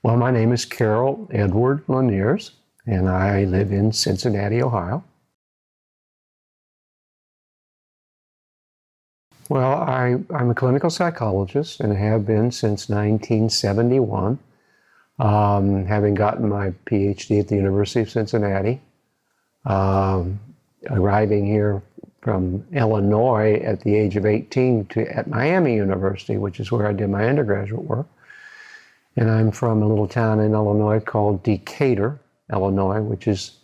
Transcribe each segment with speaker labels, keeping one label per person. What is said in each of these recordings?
Speaker 1: Well, my name is Carroll Edward Lahniers, and I live in Cincinnati, Ohio. Well, I'm a clinical psychologist and have been since 1971, having gotten my PhD at the University of Cincinnati, arriving here from Illinois at the age of 18 at Miami University, which is where I did my undergraduate work. And I'm from a little town in Illinois called Decatur, Illinois, which is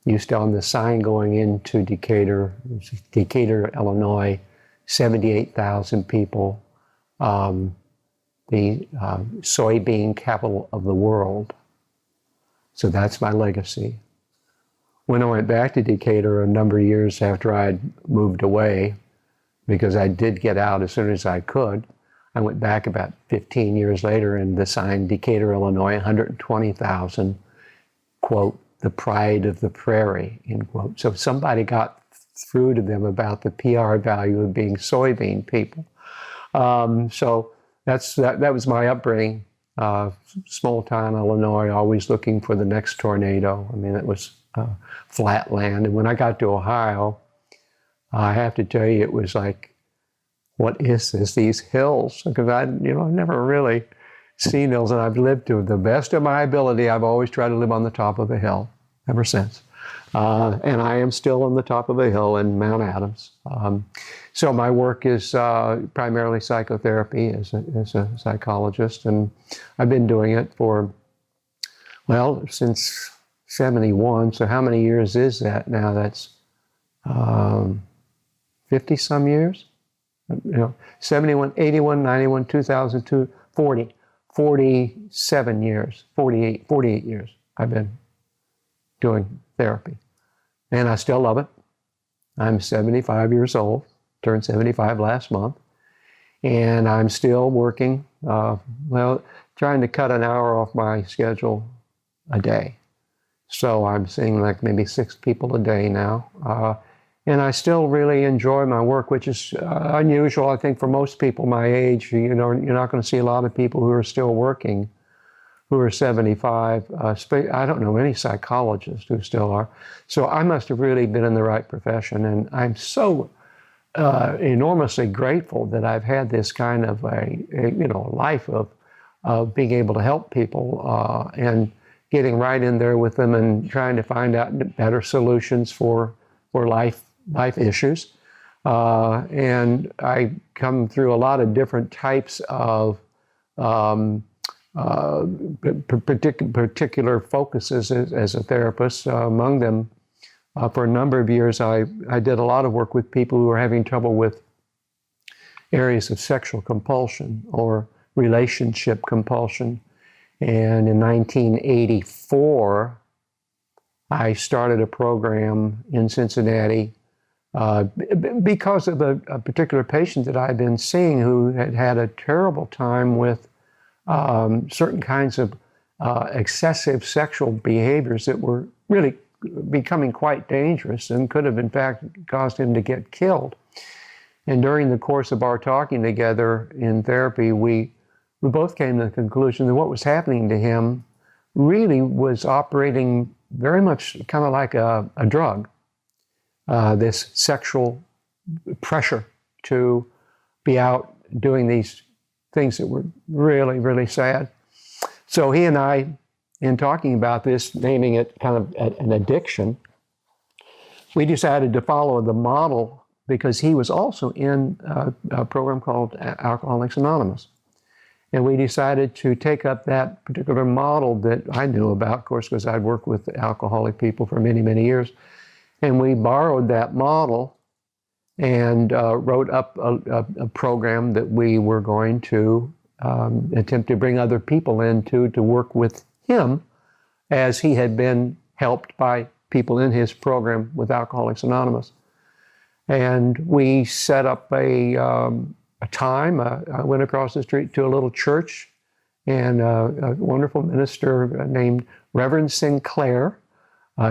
Speaker 1: used on the sign going into Decatur, Illinois, 78,000 people, the soybean capital of the world. So that's my legacy. When I went back to Decatur a number of years after I'd moved away, because I did get out as soon as I could, I went back about 15 years later, and the sign Decatur, Illinois, 120,000, quote, the pride of the prairie, end quote. So somebody got through to them about the PR value of being soybean people. So that was my upbringing. Small town Illinois, always looking for the next tornado. I mean, it was flat land. And when I got to Ohio, I have to tell you, it was like, what is this? These hills? Because I've never really seen hills, and I've lived to the best of my ability. I've always tried to live on the top of a hill ever since. And I am still on the top of a hill in Mount Adams. So my work is primarily psychotherapy as a psychologist, and I've been doing it for, well, since 71. So how many years is that now? That's 50 some years. 71, 81, 91, 2002, 40, 47 years, 48 years I've been doing therapy. And I still love it. I'm 75 years old, turned 75 last month. And I'm still working, trying to cut an hour off my schedule a day. So I'm seeing like maybe 6 people a day now. And I still really enjoy my work, which is unusual, I think, for most people my age. You're not going to see a lot of people who are still working who are 75. I don't know any psychologists who still are. So I must have really been in the right profession. And I'm so enormously grateful that I've had this kind of a life of being able to help people and getting right in there with them and trying to find out better solutions for life issues. And I come through a lot of different types of particular focuses as a therapist. Among them, for a number of years, I did a lot of work with people who were having trouble with areas of sexual compulsion or relationship compulsion. And in 1984, I started a program in Cincinnati because of a particular patient that I'd been seeing who had had a terrible time with certain kinds of excessive sexual behaviors that were really becoming quite dangerous and could have, in fact, caused him to get killed. And during the course of our talking together in therapy, we both came to the conclusion that what was happening to him really was operating very much kind of like a drug, this sexual pressure to be out doing these things that were really, really sad. So he and I, in talking about this, naming it kind of an addiction, we decided to follow the model because he was also in a program called Alcoholics Anonymous. And we decided to take up that particular model that I knew about, of course, because I'd worked with alcoholic people for many, many years. And we borrowed that model and wrote up a program that we were going to attempt to bring other people into to work with him as he had been helped by people in his program with Alcoholics Anonymous. And we set up a time. I went across the street to a little church, and a wonderful minister named Reverend Sinclair.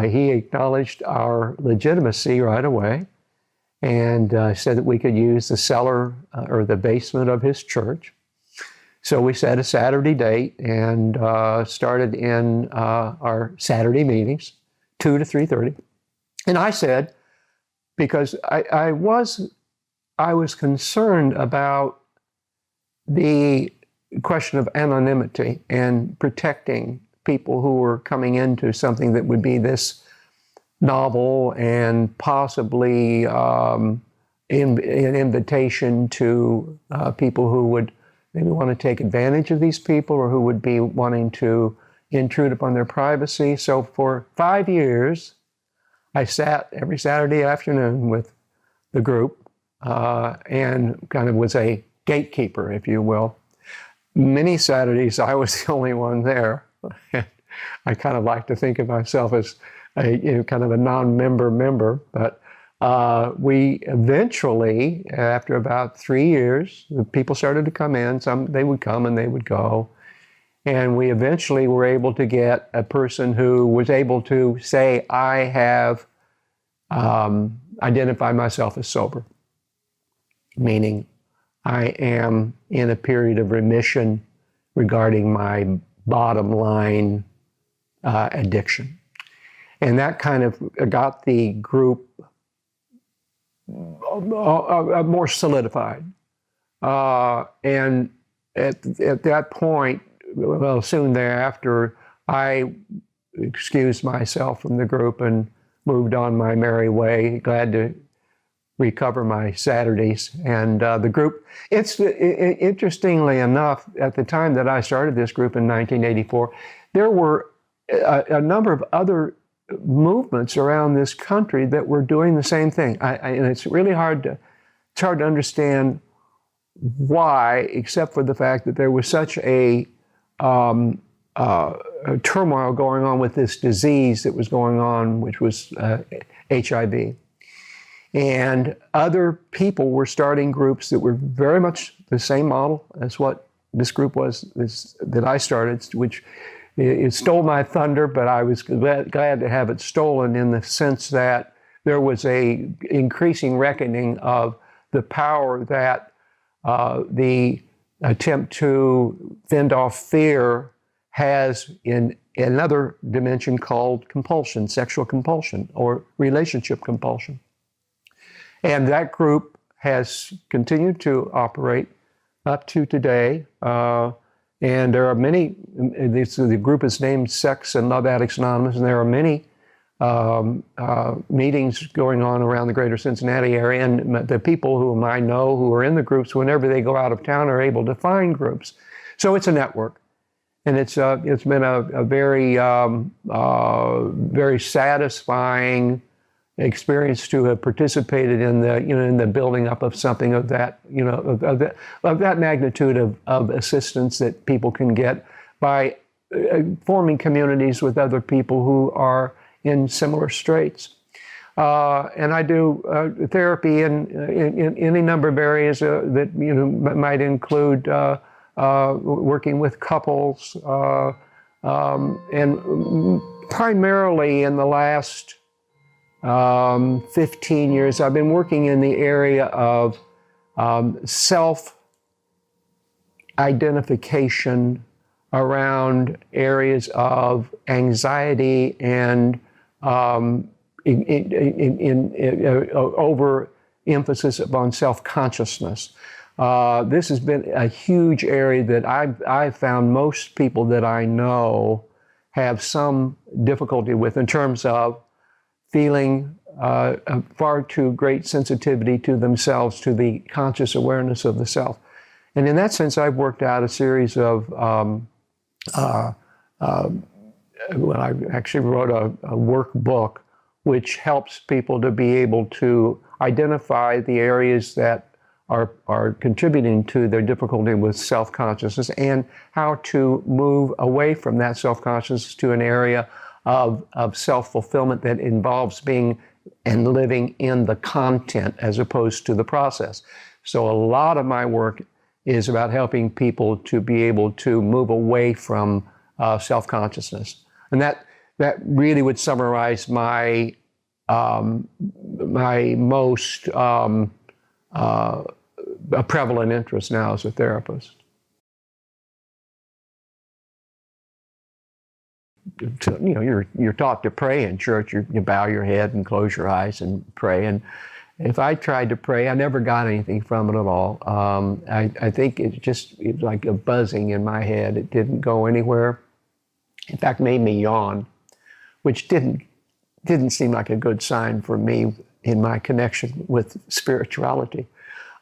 Speaker 1: He acknowledged our legitimacy right away and said that we could use the cellar or the basement of his church. So we set a Saturday date and started in our Saturday meetings, 2 to 3:30. And I said, because I was concerned about the question of anonymity and protecting people who were coming into something that would be this novel and possibly an invitation to people who would maybe want to take advantage of these people or who would be wanting to intrude upon their privacy. So for 5 years, I sat every Saturday afternoon with the group and kind of was a gatekeeper, if you will. Many Saturdays, I was the only one there. I kind of like to think of myself as kind of a non-member member, but we eventually, after about 3 years, the people started to come in. They would come and they would go. And we eventually were able to get a person who was able to say, I have identified myself as sober, meaning I am in a period of remission regarding my bottom line addiction. And that kind of got the group more solidified. And at that point, well, soon thereafter, I excused myself from the group and moved on my merry way, glad to recover my Saturdays. And the group, interestingly enough, at the time that I started this group in 1984, there were a number of other movements around this country that were doing the same thing. And it's really hard to understand why, except for the fact that there was such a turmoil going on with this disease that was going on, which was HIV. And other people were starting groups that were very much the same model as what this group was that I started, which it stole my thunder, but I was glad to have it stolen in the sense that there was a increasing reckoning of the power that the attempt to fend off fear has in another dimension called compulsion, sexual compulsion, or relationship compulsion. And that group has continued to operate up to today. And there are many, the group is named Sex and Love Addicts Anonymous, and there are many meetings going on around the greater Cincinnati area. And the people whom I know who are in the groups, whenever they go out of town, are able to find groups. So it's a network. And it's been a very, very satisfying experience to have participated in the building up of something of that, of that magnitude of assistance that people can get by forming communities with other people who are in similar straits. And I do therapy in any number of areas that might include working with couples, and primarily in the last 15 years, I've been working in the area of self-identification around areas of anxiety and overemphasis upon self-consciousness. This has been a huge area that I've found most people that I know have some difficulty with in terms of feeling far too great sensitivity to themselves, to the conscious awareness of the self. And in that sense, I've worked out a series of, I actually wrote a workbook which helps people to be able to identify the areas that are contributing to their difficulty with self-consciousness and how to move away from that self-consciousness to an area of self-fulfillment that involves being and living in the content as opposed to the process. So a lot of my work is about helping people to be able to move away from self-consciousness. And that really would summarize my my most prevalent interest now as a therapist. you're taught to pray in church. You bow your head and close your eyes and pray. And if I tried to pray, I never got anything from it at all. I think it's like a buzzing in my head. It didn't go anywhere. In fact, made me yawn, which didn't seem like a good sign for me in my connection with spirituality.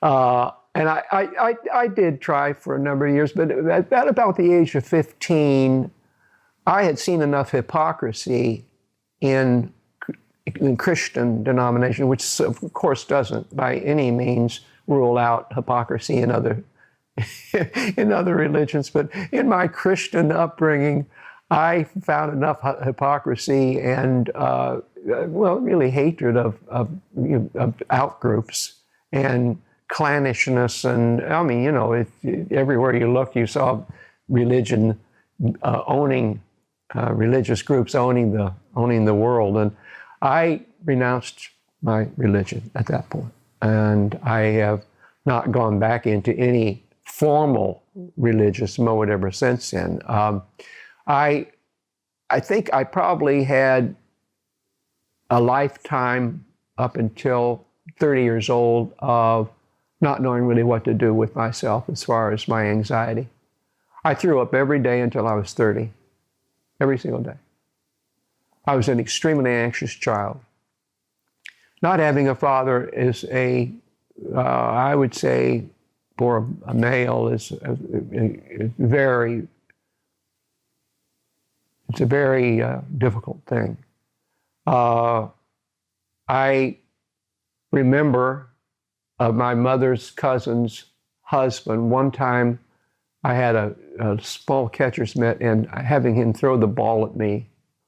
Speaker 1: And I did try for a number of years, but at about the age of 15, I had seen enough hypocrisy in Christian denomination, which of course doesn't by any means rule out hypocrisy in other religions. But in my Christian upbringing, I found enough hypocrisy and really hatred of outgroups and clannishness, and I mean, everywhere you look, you saw religion owning religious groups owning the world, and I renounced my religion at that point, and I have not gone back into any formal religious mode ever since then. I think I probably had a lifetime up until 30 years old of not knowing really what to do with myself as far as my anxiety. I threw up every day until I was 30, every single day. I was an extremely anxious child. Not having a father is I would say, for a male, is a very difficult thing. I remember of my mother's cousin's husband. One time I had a small catcher's mitt and having him throw the ball at me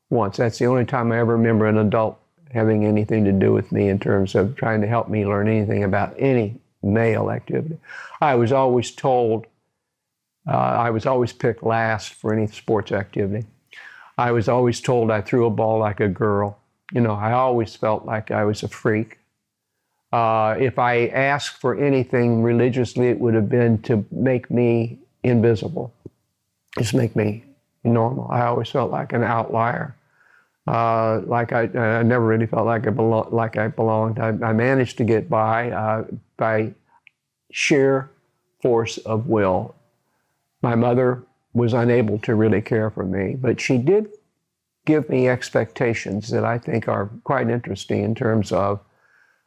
Speaker 1: once. That's the only time I ever remember an adult having anything to do with me in terms of trying to help me learn anything about any male activity. I was always told, I was always picked last for any sports activity. I was always told I threw a ball like a girl. I always felt like I was a freak. If I asked for anything religiously, it would have been to make me invisible, just make me normal. I always felt like an outlier. Like I never really felt like I belonged. I managed to get by sheer force of will. My mother was unable to really care for me, but she did give me expectations that I think are quite interesting in terms of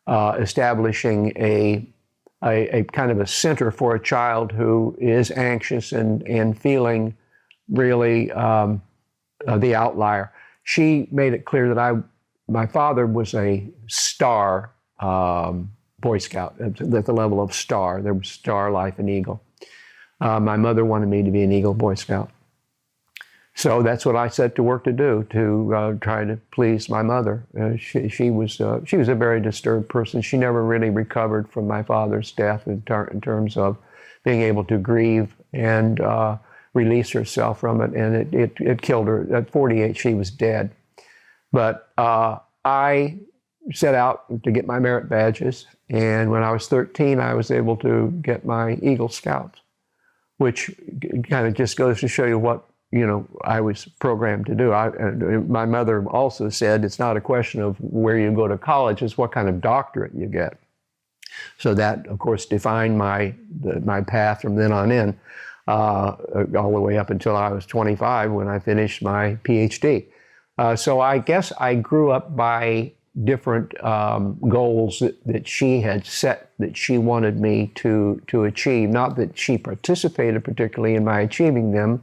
Speaker 1: establishing a kind of a center for a child who is anxious and feeling really the outlier. She made it clear that my father was a star Boy Scout, at the level of star. There was Star, Life, and Eagle. My mother wanted me to be an Eagle Boy Scout. So that's what I set to work to do, to try to please my mother. She was a very disturbed person. She never really recovered from my father's death in terms of being able to grieve and release herself from it, and it killed her. At 48, she was dead. But I set out to get my merit badges, and when I was 13, I was able to get my Eagle Scouts, which kind of just goes to show you what I was programmed to do. My mother also said it's not a question of where you go to college, it's what kind of doctorate you get. So that, of course, defined my path from then on in, all the way up until I was 25 when I finished my PhD. So I guess I grew up by different goals that she had set that she wanted me to achieve. Not that she participated particularly in my achieving them,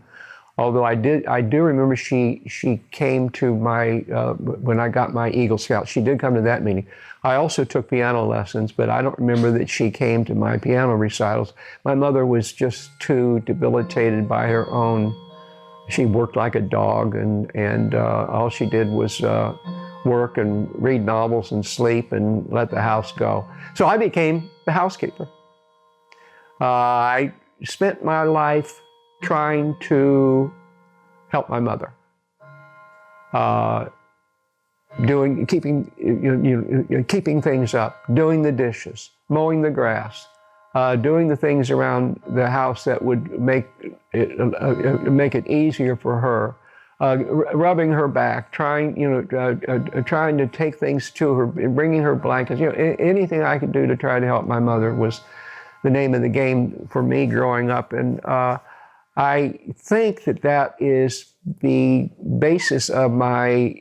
Speaker 1: although I do remember she came to my, when I got my Eagle Scout, she did come to that meeting. I also took piano lessons, but I don't remember that she came to my piano recitals. My mother was just too debilitated by her own. She worked like a dog, and all she did was work and read novels and sleep and let the house go. So I became the housekeeper. I spent my life trying to help my mother, keeping things up, doing the dishes, mowing the grass, doing the things around the house that would make it easier for her, rubbing her back, trying to take things to her, bringing her blankets. Anything I could do to try to help my mother was the name of the game for me growing up. And I think that is the basis of my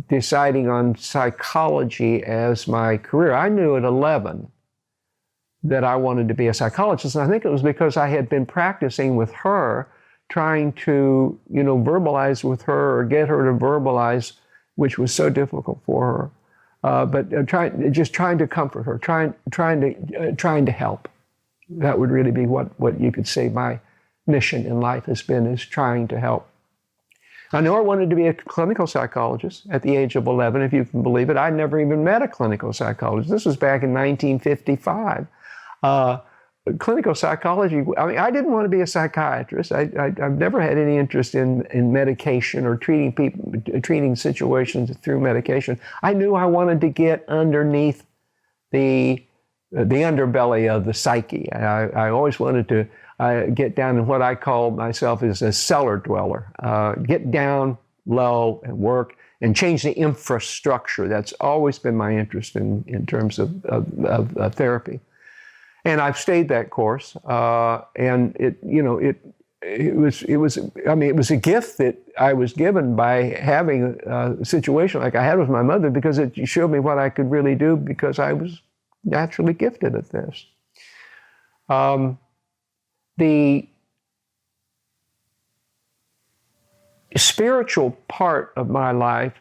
Speaker 1: deciding on psychology as my career. I knew at 11 that I wanted to be a psychologist, and I think it was because I had been practicing with her, trying to, verbalize with her or get her to verbalize, which was so difficult for her. But trying to comfort her, trying to help. That would really be what you could say my mission in life has been, is trying to help. I knew I wanted to be a clinical psychologist at the age of 11, if you can believe it. I'd never even met a clinical psychologist. This was back in 1955. Clinical psychology, I didn't want to be a psychiatrist. I've never had any interest in medication or treating situations through medication. I knew I wanted to get underneath the underbelly of the psyche. I always wanted to get down in what I call myself as a cellar dweller. Get down low and work and change the infrastructure. That's always been my interest in terms of therapy. And I've stayed that course, and it was a gift that I was given by having a situation like I had with my mother, because it showed me what I could really do, because I was naturally gifted at this. The spiritual part of my life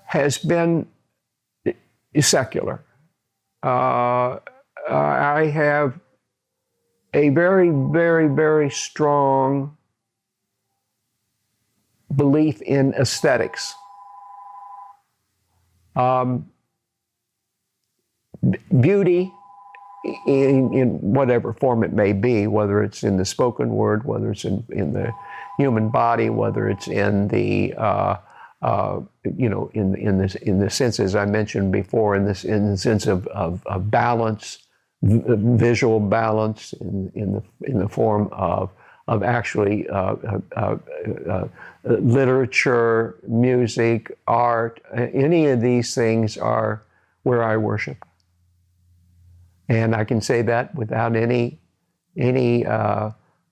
Speaker 1: has been secular. I have a very, very, very strong belief in aesthetics. Beauty in whatever form it may be, whether it's in the spoken word, whether it's in the human body, whether it's in the in the sense, as I mentioned before, in the sense of balance, visual balance, in the form of actually literature, music, art. Any of these things are where I worship, and I can say that without any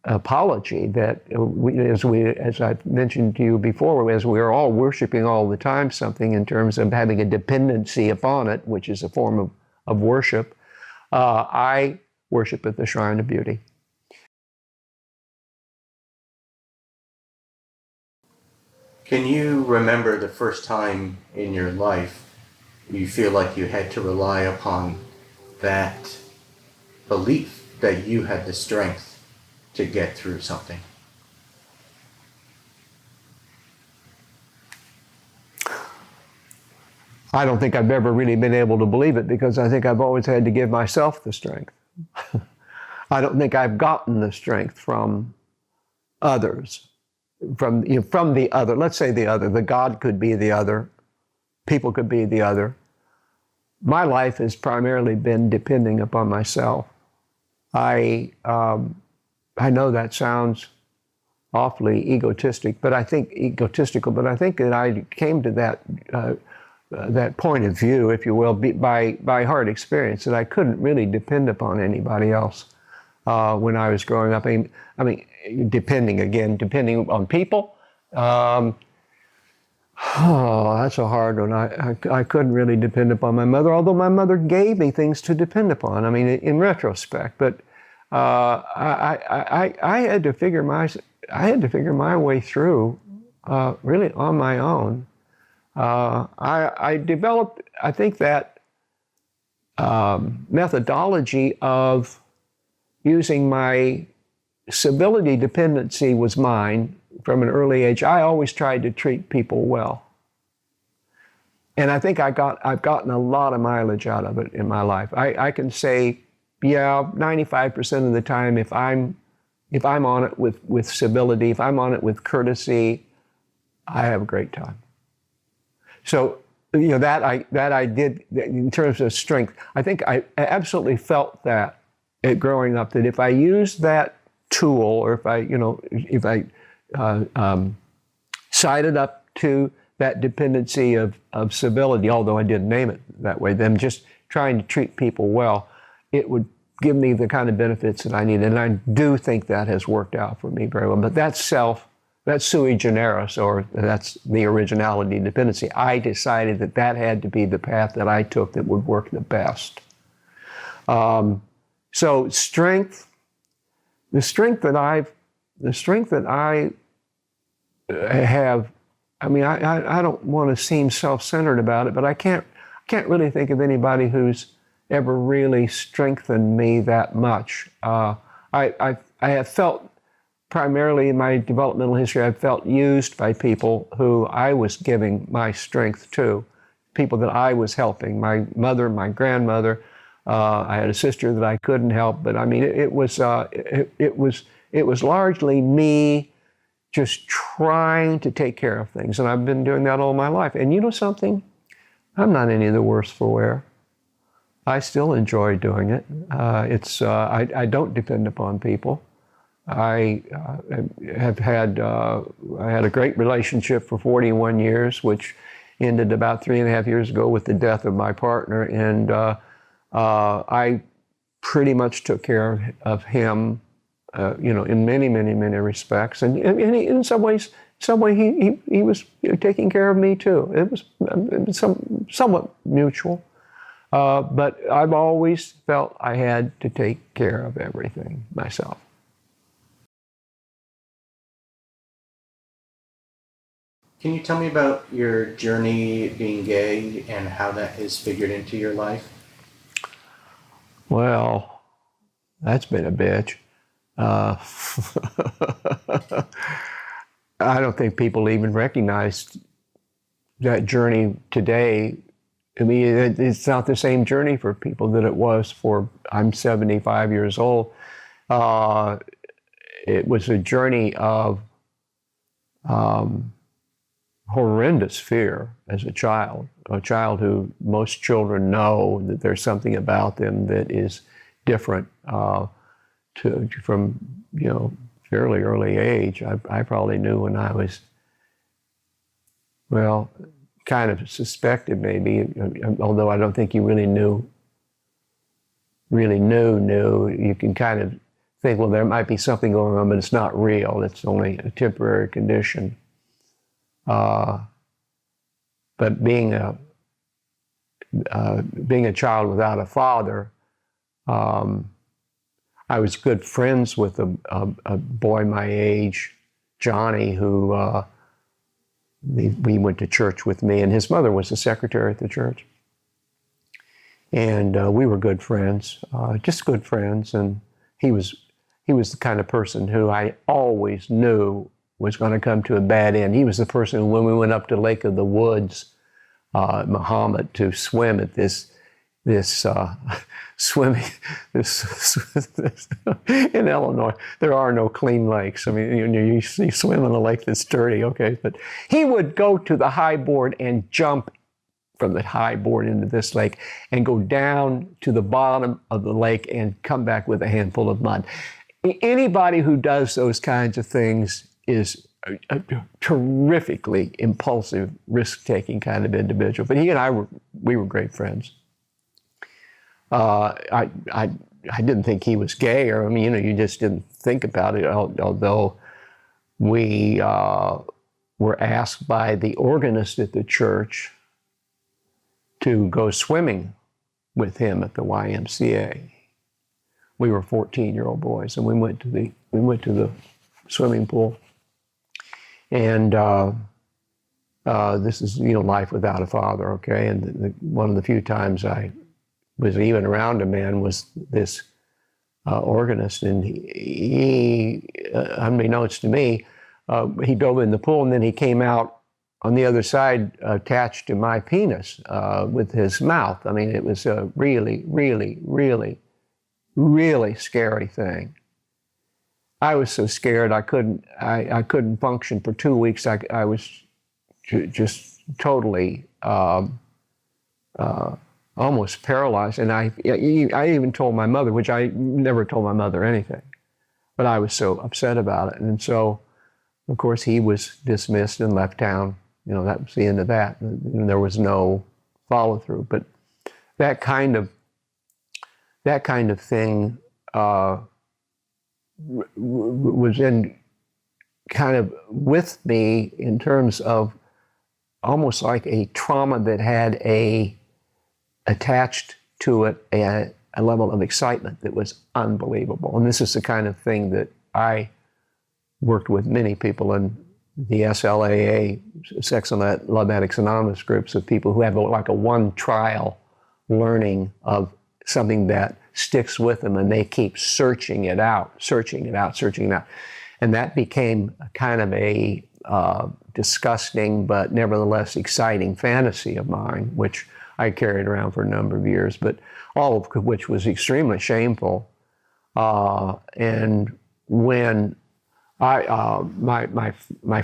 Speaker 1: apology, that as I've mentioned to you before, as we are all worshiping all the time something in terms of having a dependency upon it, which is a form of worship, I worship at the shrine of beauty.
Speaker 2: Can you remember the first time in your life you feel like you had to rely upon that belief that you had the strength to get through something?
Speaker 1: I don't think I've ever really been able to believe it, because I think I've always had to give myself the strength. I don't think I've gotten the strength from others, from the other. Let's say the other. The God could be the other. People could be the other. My life has primarily been depending upon myself. I know that sounds awfully egotistic, but I think that I came to that point of view, if you will, by hard experience, that I couldn't really depend upon anybody else when I was growing up. I mean, depending on people. That's a hard one. I couldn't really depend upon my mother, although my mother gave me things to depend upon. I mean, in retrospect, but I had to figure my way through really on my own. I developed, I think, that methodology of using my civility dependency was mine from an early age. I always tried to treat people well. And I think I've gotten a lot of mileage out of it in my life. I can say, 95% of the time, if I'm on it with civility, if I'm on it with courtesy, I have a great time. So, that I did in terms of strength. I think I absolutely felt that growing up, that if I used that tool, or if I sided up to that dependency of civility, although I didn't name it that way, them just trying to treat people well, it would give me the kind of benefits that I need. And I do think that has worked out for me very well. But that's sui generis, or that's the originality dependency. I decided that had to be the path that I took that would work the best. So strength, the strength that I have, I mean, I don't want to seem self-centered about it, but I can't really think of anybody who's ever really strengthened me that much. I have felt, primarily in my developmental history, I've felt used by people who I was giving my strength to, people that I was helping, my mother, my grandmother. I had a sister that I couldn't help, but I mean, it was largely me just trying to take care of things, and I've been doing that all my life. And you know something? I'm not any the worse for wear. I still enjoy doing it. I don't depend upon people. I had a great relationship for 41 years, which ended about 3.5 years ago with the death of my partner, and I pretty much took care of him, in many, many, many respects, and in some ways, he was taking care of me too. It was somewhat mutual, but I've always felt I had to take care of everything myself.
Speaker 2: Can you tell me about your journey being gay and how that has figured into your life?
Speaker 1: Well, that's been a bitch. I don't think people even recognize that journey today. I mean, it's not the same journey for people that it was for, I'm 75 years old. It was a journey of horrendous fear as a child who most children know that there's something about them that is different from fairly early age. I probably knew when I was, well, kind of suspected maybe, although I don't think you really knew. You can kind of think, well, there might be something going on, but it's not real. It's only a temporary condition. But being a child without a father, I was good friends with a boy my age, Johnny, who we went to church with me, and his mother was a secretary at the church. And we were good friends, just good friends. And he was the kind of person who I always knew was going to come to a bad end. He was the person who, when we went up to Lake of the Woods, Muhammad, to swim at this swimming, in Illinois, there are no clean lakes. I mean, you swim in a lake that's dirty, okay, but he would go to the high board and jump from the high board into this lake and go down to the bottom of the lake and come back with a handful of mud. Anybody who does those kinds of things is a terrifically impulsive, risk-taking kind of individual. But he and I we were great friends. I didn't think he was gay, or I mean, you just didn't think about it. Although we were asked by the organist at the church to go swimming with him at the YMCA. We were 14-year-old boys, and we went to the swimming pool. And this is life without a father, okay. And one of the few times I was even around a man was this organist, and he unbeknownst to me, he dove in the pool, and then he came out on the other side attached to my penis with his mouth. I mean, it was a really, really, really, really scary thing. I was so scared I couldn't function for 2 weeks. I was just totally almost paralyzed, and I even told my mother, which I never told my mother anything. but I was so upset about it. And so, of course, he was dismissed and left town. That was the end of that. And there was no follow through. But that kind of thing was in kind of with me in terms of almost like a trauma that had attached to it a level of excitement that was unbelievable. And this is the kind of thing that I worked with many people in the SLAA, Sex and Love Addicts Anonymous groups, of people who have like a one trial learning of something that sticks with them, and they keep searching it out. And that became kind of a disgusting but nevertheless exciting fantasy of mine, which I carried around for a number of years, but all of which was extremely shameful. And when my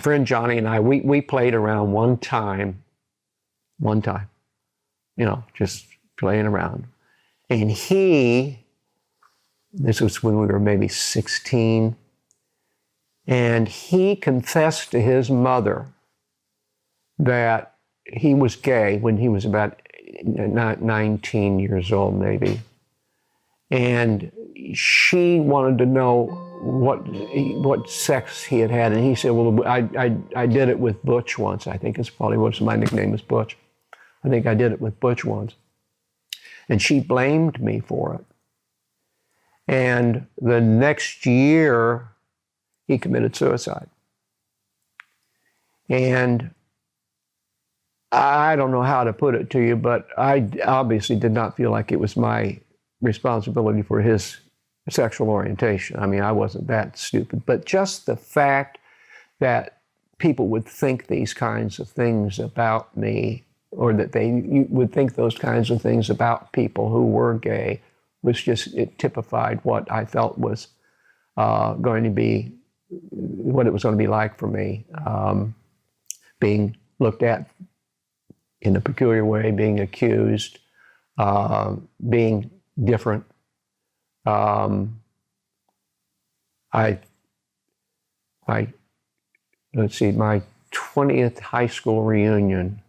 Speaker 1: friend Johnny and I, we played around one time, just playing around. And this was when we were maybe 16, and he confessed to his mother that he was gay when he was about 19 years old, maybe. And she wanted to know what sex he had had. And he said, well, I did it with Butch once. I think it's probably what my nickname is, Butch. I think I did it with Butch once. And she blamed me for it. And the next year, he committed suicide. And I don't know how to put it to you, but I obviously did not feel like it was my responsibility for his sexual orientation. I mean, I wasn't that stupid. But just the fact that people would think these kinds of things about me, or that they would think those kinds of things about people who were gay, was just, it typified what I felt was going to be, what it was going to be like for me, being looked at in a peculiar way, being accused, being different. Let's see, my 20th high school reunion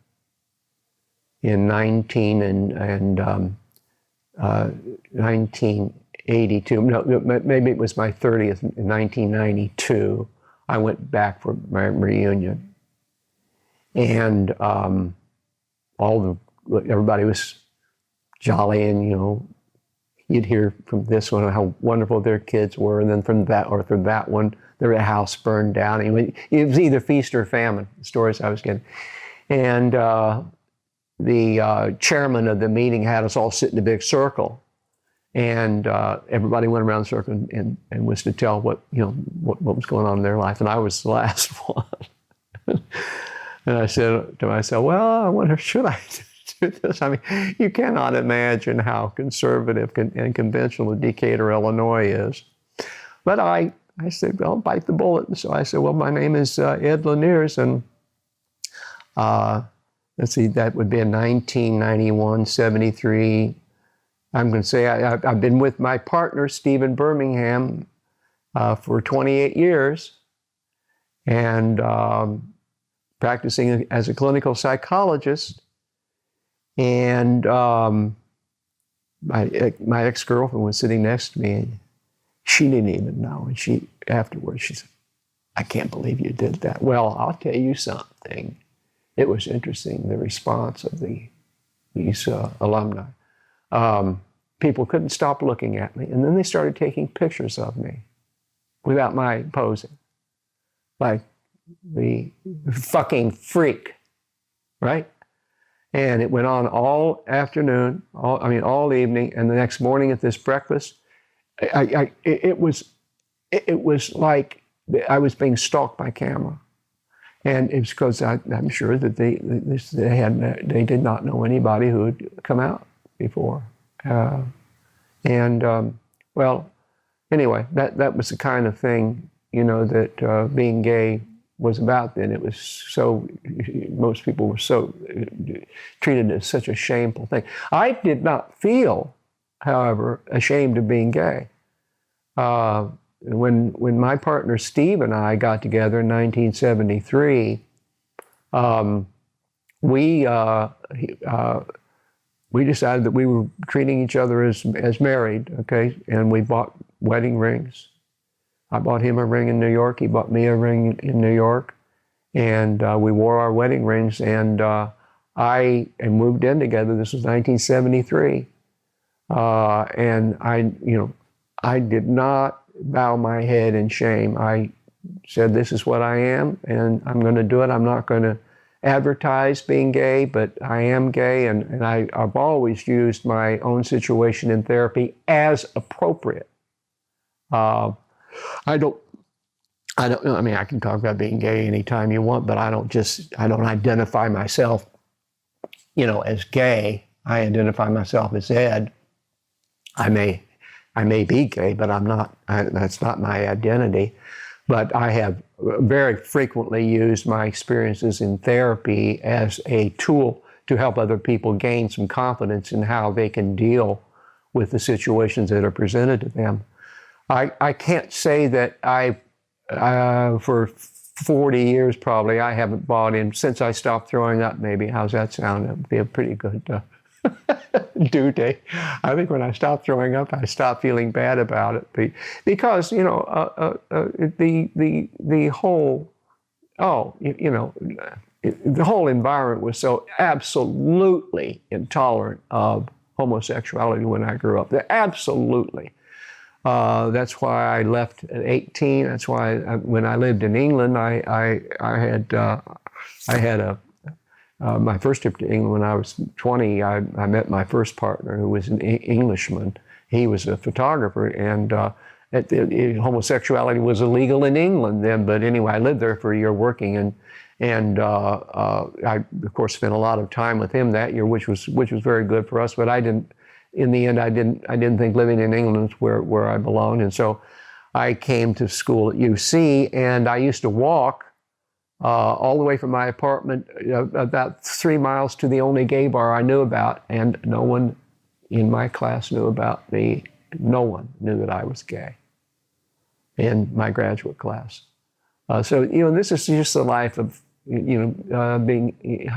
Speaker 1: in 1982. No, maybe it was my 30th in 1992. I went back for my reunion, and everybody was jolly, and you'd hear from this one how wonderful their kids were, and then from that one, their house burned down. It was either feast or famine, the stories I was getting. And the chairman of the meeting had us all sit in a big circle, and everybody went around the circle and was to tell what was going on in their life, and I was the last one. And I said to myself, well, I wonder, should I do this? I mean, you cannot imagine how conservative and conventional Decatur, Illinois is. But I said, well, bite the bullet. And so I said, well, my name is Ed Lahniers, and let's see, that would be in 1991, 73. I'm going to say I've been with my partner, Stephen Birmingham, for 28 years, and practicing as a clinical psychologist. And my ex-girlfriend was sitting next to me, and she didn't even know. And afterwards, she said, I can't believe you did that. Well, I'll tell you something. It was interesting, the response of these alumni. People couldn't stop looking at me, and then they started taking pictures of me without my posing, like the fucking freak, right? And it went on all afternoon, all evening, and the next morning at this breakfast, it was like I was being stalked by camera. And it was because I'm sure that they did not know anybody who had come out before. Well, anyway, that was the kind of thing, that being gay was about then. It was most people were so treated as such a shameful thing. I did not feel, however, ashamed of being gay. when my partner Steve and I got together in 1973, we decided that we were treating each other as married, okay? And we bought wedding rings. I bought him a ring in New York. He bought me a ring in New York. And we wore our wedding rings. And I moved in together. This was 1973. And I did not bow my head in shame. I said, this is what I am, and I'm going to do it. I'm not going to advertise being gay, but I am gay, and I've always used my own situation in therapy as appropriate. I mean, I can talk about being gay anytime you want, but I don't identify myself, as gay. I identify myself as Ed. I may be gay, but I'm not. That's not my identity. But I have very frequently used my experiences in therapy as a tool to help other people gain some confidence in how they can deal with the situations that are presented to them. I can't say that for 40 years probably, I haven't bought in, since I stopped throwing up maybe. How's that sound? That would be a pretty good due date. I think when I stopped throwing up, I stopped feeling bad about it because the whole environment was so absolutely intolerant of homosexuality when I grew up. Absolutely. That's why I left at 18. That's why when I lived in England, I had my first trip to England when I was 20. I met my first partner, who was an Englishman. He was a photographer, and homosexuality was illegal in England then. But anyway, I lived there for a year working, and I of course spent a lot of time with him that year, which was very good for us. But I didn't. In the end, I didn't think living in England was where I belonged, and so I came to school at UC, and I used to walk all the way from my apartment about 3 miles to the only gay bar I knew about, and no one in my class knew about me. No one knew that I was gay in my graduate class. So this is just the life of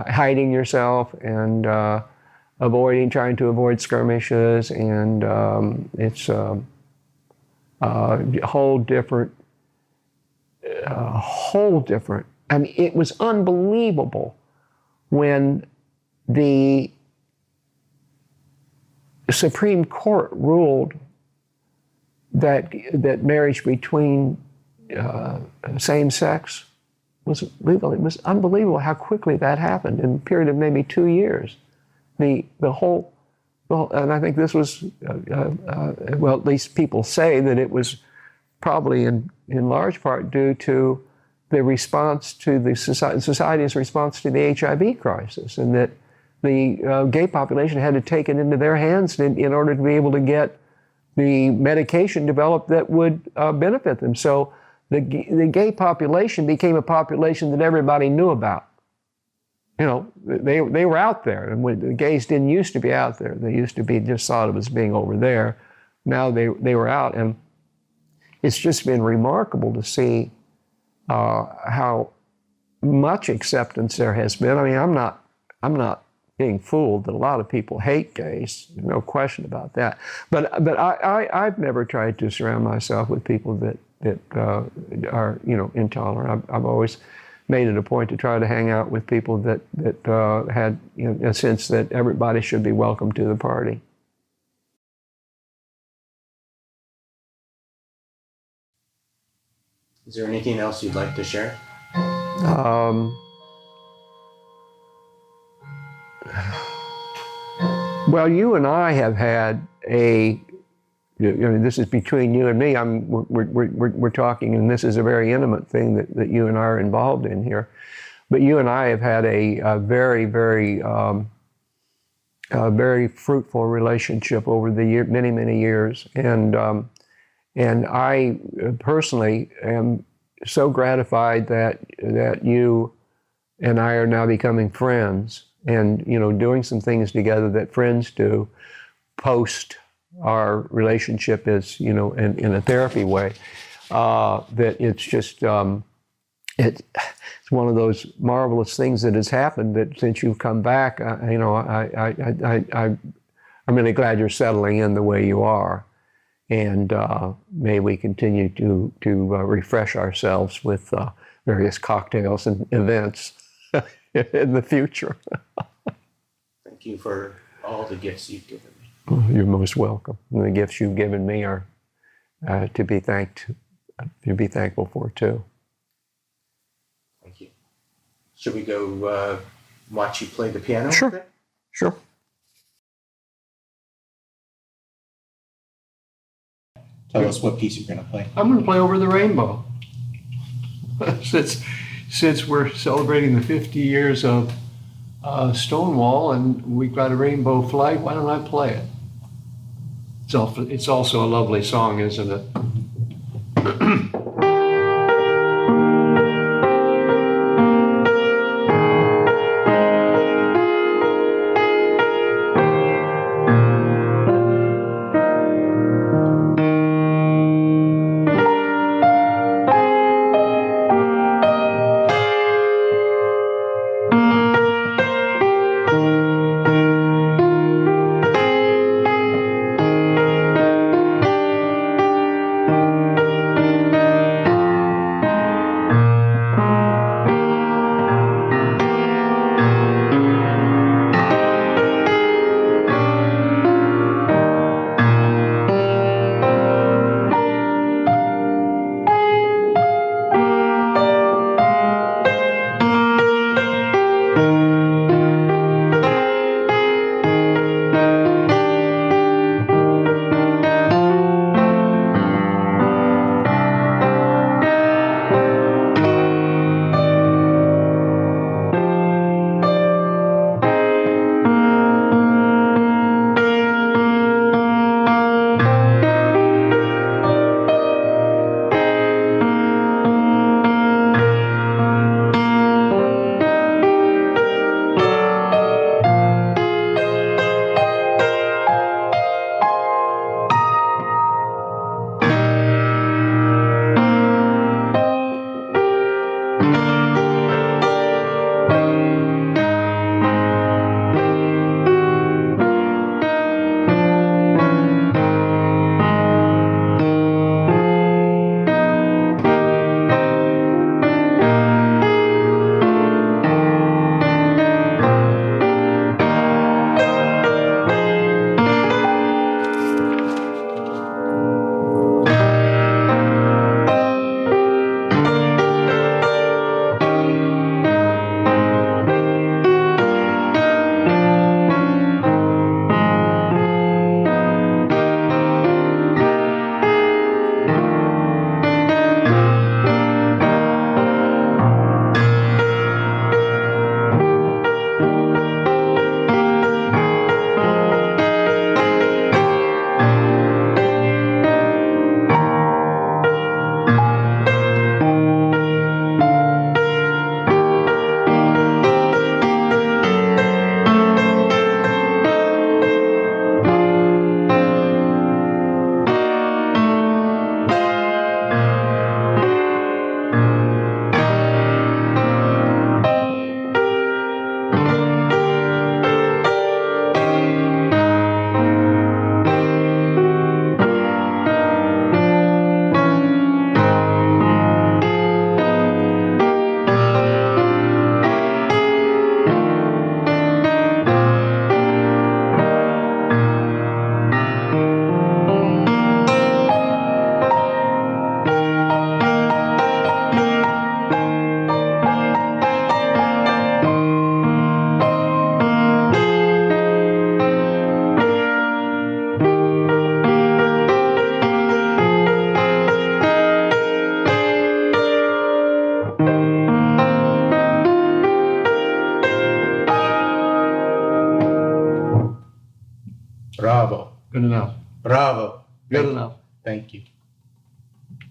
Speaker 1: hiding yourself and trying to avoid skirmishes, and it's a whole different. I mean, it was unbelievable when the Supreme Court ruled that marriage between same sex was legal. It was unbelievable how quickly that happened in a period of maybe 2 years. The whole, and I think this was, well, at least people say that it was probably in large part due to the response to the society's response to the HIV crisis, and that the gay population had to take it into their hands in order to be able to get the medication developed that would benefit them. So the gay population became a population that everybody knew about. They were out there, and when the gays didn't used to be out there. They used to be just thought of as being over there. Now they were out, and it's just been remarkable to see how much acceptance there has been. I mean, I'm not being fooled that a lot of people hate gays. No question about that. But I've never tried to surround myself with people that are intolerant. I've always made it a point to try to hang out with people that had a sense that everybody should be welcome to the party.
Speaker 2: Is there anything else you'd like to share?
Speaker 1: Well, you and I have had this is between you and me. We're talking, and this is a very intimate thing that you and I are involved in here. But you and I have had a very, very, very fruitful relationship over the many, many years, and I personally am so gratified that you and I are now becoming friends, and doing some things together that friends do post our relationship is in a therapy way. that it's just it's one of those marvelous things that has happened. That since you've come back, I'm really glad you're settling in the way you are, and may we continue to refresh ourselves with various cocktails and events in the future.
Speaker 2: Thank you for all the gifts you've given me.
Speaker 1: You're most welcome. And the gifts you've given me are to be thankful for too.
Speaker 2: Thank you. Should we go watch you play the piano?
Speaker 1: Sure. Sure.
Speaker 2: Tell us what piece you're going to play.
Speaker 1: I'm going to play Over the Rainbow. Since we're celebrating the 50 years of Stonewall and we've got a rainbow flag, why don't I play it? It's also a lovely song, isn't it?
Speaker 2: Bravo.
Speaker 1: Good enough.
Speaker 2: Bravo.
Speaker 1: Good enough.
Speaker 2: Thank you.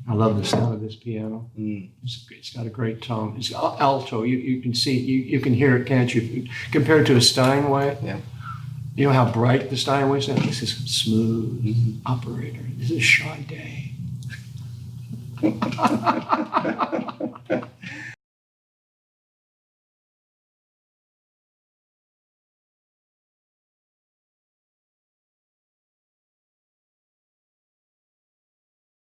Speaker 1: I love the sound of this piano. It's got a great tone. It's alto. You can see, you can hear it, can't you? Compared to a Steinway.
Speaker 2: Yeah.
Speaker 1: You know how bright the Steinway sounds? This is smooth operator. This is Sade.